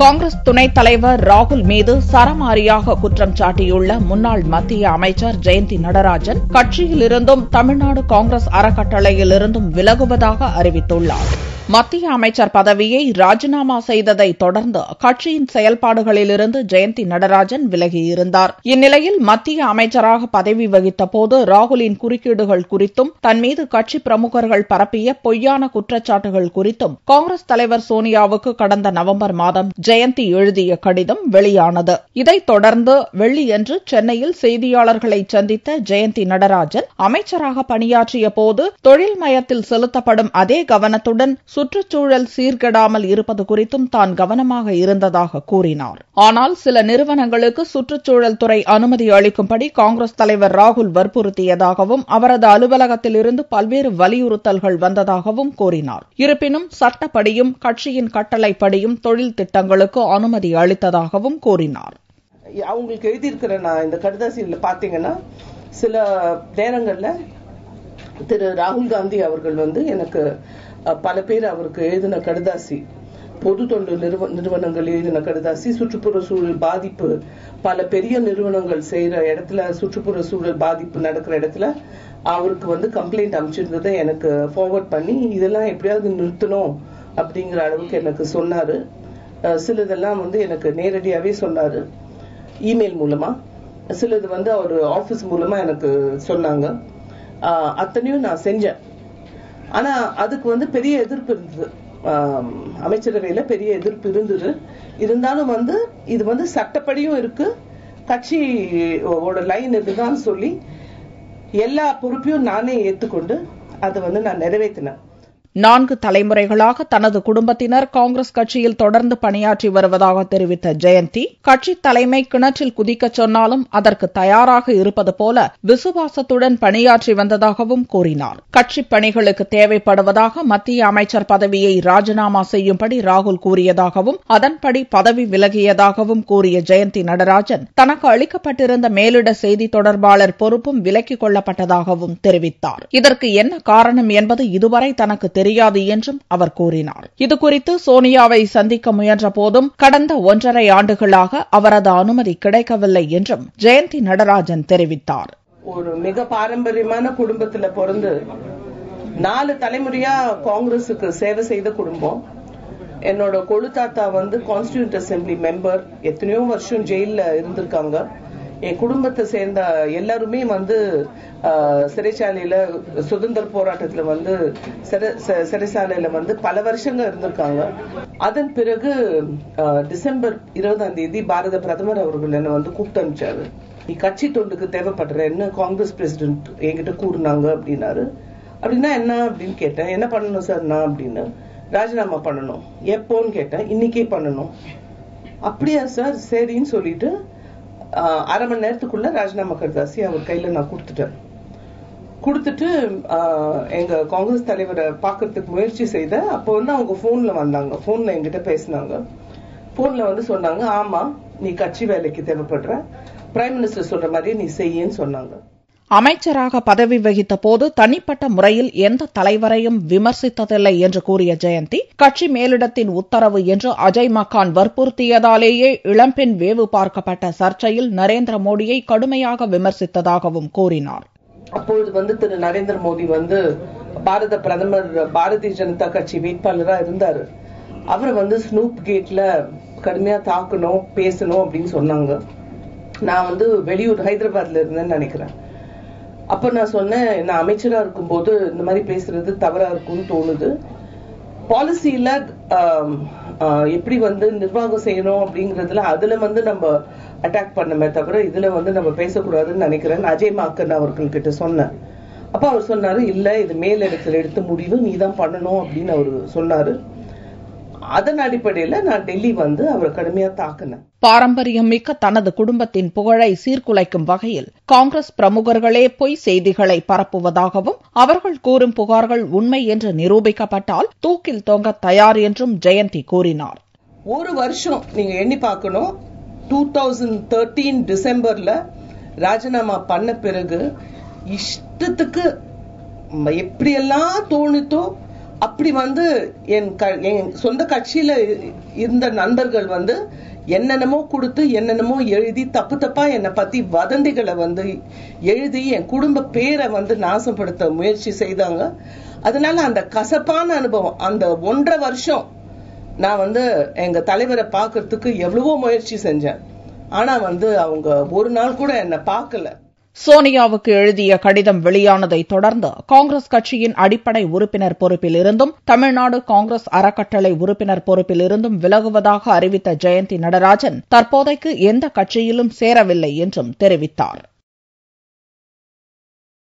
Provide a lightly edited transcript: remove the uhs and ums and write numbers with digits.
காங்கிரஸ் துணைத் தலைவர் ராகுல் மீது சரமாரியாக குற்றம் சாட்டியுள்ள முன்னாள் மத்திய அமைச்சர் ஜெயந்தி நடராஜன் கட்சியிலிருந்தும் தமிழ்நாடு காங்கிரஸ் அறக்கட்டளையிலிருந்தும் விலகுவதாக அறிவித்துள்ளார். மத்திய அமைச்சர் பதவியை ராஜினாமா செய்ததை தொடர்ந்து கட்சியின் செயல்பாடுகளிலிருந்து ஜெயந்தி நடராஜன் விலகியிருந்தார். இந்நிலையில் மத்திய அமைச்சராக பதவி வகித்தபோது ராகுலின் குறுக்கீடுகள் குறித்தும் தன்மீது கட்சி பிரமுகர்கள் பரப்பிய பொய்யான குற்றச்சாட்டுகள் குறித்தும் காங்கிரஸ் தலைவர் சோனியாவுக்கு கடந்த நவம்பர் மாதம் ஜெயந்தி எழுதிய கடிதம் வெளியானது. இதைத் தொடர்ந்து வெள்ளியன்று சென்னையில் செய்தியாளர்களை சந்தித்த ஜெயந்தி நடராஜன் அமைச்சராக பணியாற்றிய போது தொழில் மயத்தில் செலுத்தப்படும் அதே கவனத்துடன் சுற்றுச்சூழல் சீர்கெடாமல் இருப்பது குறித்தும் தான் கவனமாக இருந்ததாக கூறினார். ஆனால் சில நிறுவனங்களுக்கு சுற்றுச்சூழல் துறை அனுமதி அளிக்கும்படி காங்கிரஸ் தலைவர் ராகுல் வற்புறுத்தியதாகவும் அவரது அலுவலகத்திலிருந்து பல்வேறு வலியுறுத்தல்கள் வந்ததாகவும் கூறினார். இருப்பினும் சட்டப்படியும் கட்சியின் கட்டளைப்படியும் தொழில் திட்டங்களுக்கு அனுமதி அளித்ததாகவும் கூறினார். அவங்களுக்கு எழுதியிருக்கிற நான் இந்த கடிதாசியில் பாத்தீங்கன்னா சில நேரங்கள்ல திரு ராகுல் காந்தி அவர்கள் எனக்கு பல பேர் அவருக்கு எழுதின கடிதாசி, பொது தொண்டு நிறுவனங்கள் எழுதின கடிதாசி, சுற்றுப்புற சூழல் பாதிப்பு பல பெரிய நிறுவனங்கள் செய்யற இடத்துல சுற்றுப்புற சூழல் பாதிப்பு நடக்கிற இடத்துல அவருக்கு கம்ப்ளைண்ட் அமைச்சிருந்ததை எனக்கு ஃபார்வர்ட் பண்ணி இதெல்லாம் எப்படியாவது நிறுத்தணும் அப்படிங்கிற அளவுக்கு எனக்கு சொன்னாரு. சிலதெல்லாம் எனக்கு நேரடியாவே சொன்னாரு இமெயில் மூலமா, சிலது அவர் ஆபீஸ் மூலமா எனக்கு சொன்னாங்க. அத்தனையும் நான் செஞ்சேன். ஆனா அதுக்கு பெரிய எதிர்ப்பு இருந்தது, அமைச்சரவையில பெரிய எதிர்ப்பு இருந்தது. இருந்தாலும் இது சட்டப்படியும் இருக்கு, கட்சியோட லைன் இதுதான் சொல்லி எல்லா பொறுப்பையும் நானே ஏத்துக்கொண்டு அதை நான் நிறைவேற்றினேன். 4 தலைமுறைகளாக தனது குடும்பத்தினர் காங்கிரஸ் கட்சியில் தொடர்ந்து பணியாற்றி வருவதாக தெரிவித்த ஜெயந்தி, கட்சி தலைமை கிணற்றில் குதிக்கச் சொன்னாலும் அதற்கு தயாராக இருப்பது போல விசுவாசத்துடன் பணியாற்றி வந்ததாகவும் கூறினார். கட்சிப் பணிகளுக்கு தேவைப்படுவதாக மத்திய அமைச்சர் பதவியை ராஜினாமா செய்யும்படி ராகுல் கூறியதாகவும் அதன்படி பதவி விலகியதாகவும் கூறிய ஜெயந்தி நடராஜன், தனக்கு அளிக்கப்பட்டிருந்த மேலிட செய்தி தொடர்பாளர் பொறுப்பும் விலக்கிக் கொள்ளப்பட்டதாகவும் தெரிவித்தார். இதற்கு என்ன காரணம் என்பது இதுவரை தனக்கு தெரியாது என்றும் அவர் கூறினார். இதுகுறித்து சோனியாவை சந்திக்க முயன்ற போதும் கடந்த 1.5 ஆண்டுகளாக அவரது அனுமதி கிடைக்கவில்லை என்றும் ஜெயந்தி நடராஜன் தெரிவித்தார். ஒரு மிக பாரம்பரியமான குடும்பத்துல பிறந்து 4 தலைமுறையா காங்கிரசுக்கு சேவை செய்த குடும்பம். என்னோட கொழுத்தாத்தா கான்ஸ்டிடியூண்ட் அசெம்பிளி மெம்பர், எத்தனையோ வருஷம் ஜெயில இருந்திருக்காங்க. என் குடும்பத்தை சேர்ந்த எல்லாருமே சிறைச்சாலையில சுதந்திர போராட்டத்துல சிறைச்சாலையில பல வருஷங்கள் இருந்திருக்காங்க. அதன் பிறகு டிசம்பர் 20ஆம் தேதி பாரத பிரதமர் அவர்கள் என்ன கூப்பிட்டு அனுப்பிச்சாரு. நீ கட்சி தொண்டுக்கு தேவைப்படுறேன்னு காங்கிரஸ் பிரசிடென்ட் என்கிட்ட கூறினாங்க அப்படின்னாரு. அப்படின்னா என்ன அப்படின்னு கேட்டேன். என்ன பண்ணணும் சார் நான் அப்படின்னு. ராஜினாமா பண்ணணும். எப்போன்னு கேட்டேன். இன்னைக்கே பண்ணணும். அப்படியா சார், சரின்னு சொல்லிட்டு 1/2 மணி நேரத்துக்குள்ள ராஜினாமா கடிதாசி அவர் கையில நான் கொடுத்துட்டு எங்க காங்கிரஸ் தலைவரை பாக்கிறதுக்கு முயற்சி செய்த. அப்போ அவங்க போன்ல வந்தாங்க. போன்ல என்கிட்ட பேசினாங்க. போன்ல சொன்னாங்க, ஆமா நீ கட்சி வேலைக்கு தேவைப்படுற, பிரைம் மினிஸ்டர் சொல்ற மாதிரி நீ செய்யன்னு சொன்னாங்க. அமைச்சராக பதவி வகித்த போது தனிப்பட்ட முறையில் எந்த தலைவரையும் விமர்சித்ததில்லை என்று கூறிய ஜெயந்தி, கட்சி மேலிடத்தின் உத்தரவு என்று அஜய் மக்கான் வற்புறுத்தியதாலேயே இளம்பெண் வேவு பார்க்கப்பட்ட சர்ச்சையில் நரேந்திர மோடியை கடுமையாக விமர்சித்ததாகவும் கூறினார். அப்பொழுது திரு நரேந்திர மோடி பாரத பிரதமர் பாரதிய ஜனதா கட்சி வேட்பாளரா இருந்தாரு. அவரை ஸ்னூப் கேட்ல கடுமையா தாக்கணும், பேசணும் அப்படின்னு சொன்னாங்க. நான் வெளியூர் ஹைதராபாத்ல இருந்தேன்னு நினைக்கிறேன். அப்ப நான் சொன்னேன், நான் அமைச்சரா இருக்கும்போது இந்த மாதிரி பேசுறது தவறா இருக்கும்னு தோணுது. பாலிசியில எப்படி நிர்வாகம் செய்யணும் அப்படிங்கறதுல அதுல நம்ம அட்டாக் பண்ணமே தவிர இதுல நம்ம பேசக்கூடாதுன்னு நினைக்கிறேன். அஜய் மாக்கன் அவர்கள் கிட்ட சொன்னேன். அப்ப அவர் சொன்னாரு, இல்ல இது மேலிடத்துல எடுத்த முடிவு நீதான் பண்ணணும் அப்படின்னு அவரு சொன்னாரு. அதன் அடிப்படையில நான் டெல்லி அவரை கடுமையா தாக்குனேன். பாரம்பரியம் மிக்க தனது குடும்பத்தின் புகழை சீர்குலைக்கும் வகையில் காங்கிரஸ் பிரமுகர்களே பொய் செய்திகளை பரப்புவதாகவும் அவர்கள் கூறும் புகார்கள் உண்மை என்று நிரூபிக்கப்பட்டால் தூக்கில் தொங்க தயார் என்றும் ஜெயந்தி கூறினார். ஒரு வருஷம் நீங்க எண்ணி பார்க்கணும். 2013 டிசம்பர்ல ராஜினாமா பண்ண பிறகு இஷ்டத்துக்கு எப்படியெல்லாம் தோணுதோ அப்படி என் சொந்த கட்சியில இருந்த நண்பர்கள் என்னென்னமோ கொடுத்து என்னென்னமோ எழுதி தப்பு தப்பா என்னை பத்தி வதந்திகளை எழுதி என் குடும்ப பேரை நாசப்படுத்த முயற்சி செய்தாங்க. அதனால அந்த கசப்பான அனுபவம், அந்த 1.5 வருஷம் நான் எங்க தலைவரை பார்க்கறதுக்கு எவ்வளவோ முயற்சி செஞ்சேன். ஆனா அவங்க ஒரு நாள் கூட என்னை பார்க்கல. சோனியாவுக்கு எழுதிய கடிதம் வெளியானதை தொடர்ந்து காங்கிரஸ் கட்சியின் அடிப்படை உறுப்பினர் பொறுப்பில் இருந்தும் தமிழ்நாடு காங்கிரஸ் அறக்கட்டளை உறுப்பினர் பொறுப்பில் இருந்தும் விலகுவதாக அறிவித்த ஜெயந்தி நடராஜன் தற்போதைக்கு எந்த கட்சியிலும் சேரவில்லை என்றும் தெரிவித்தார்.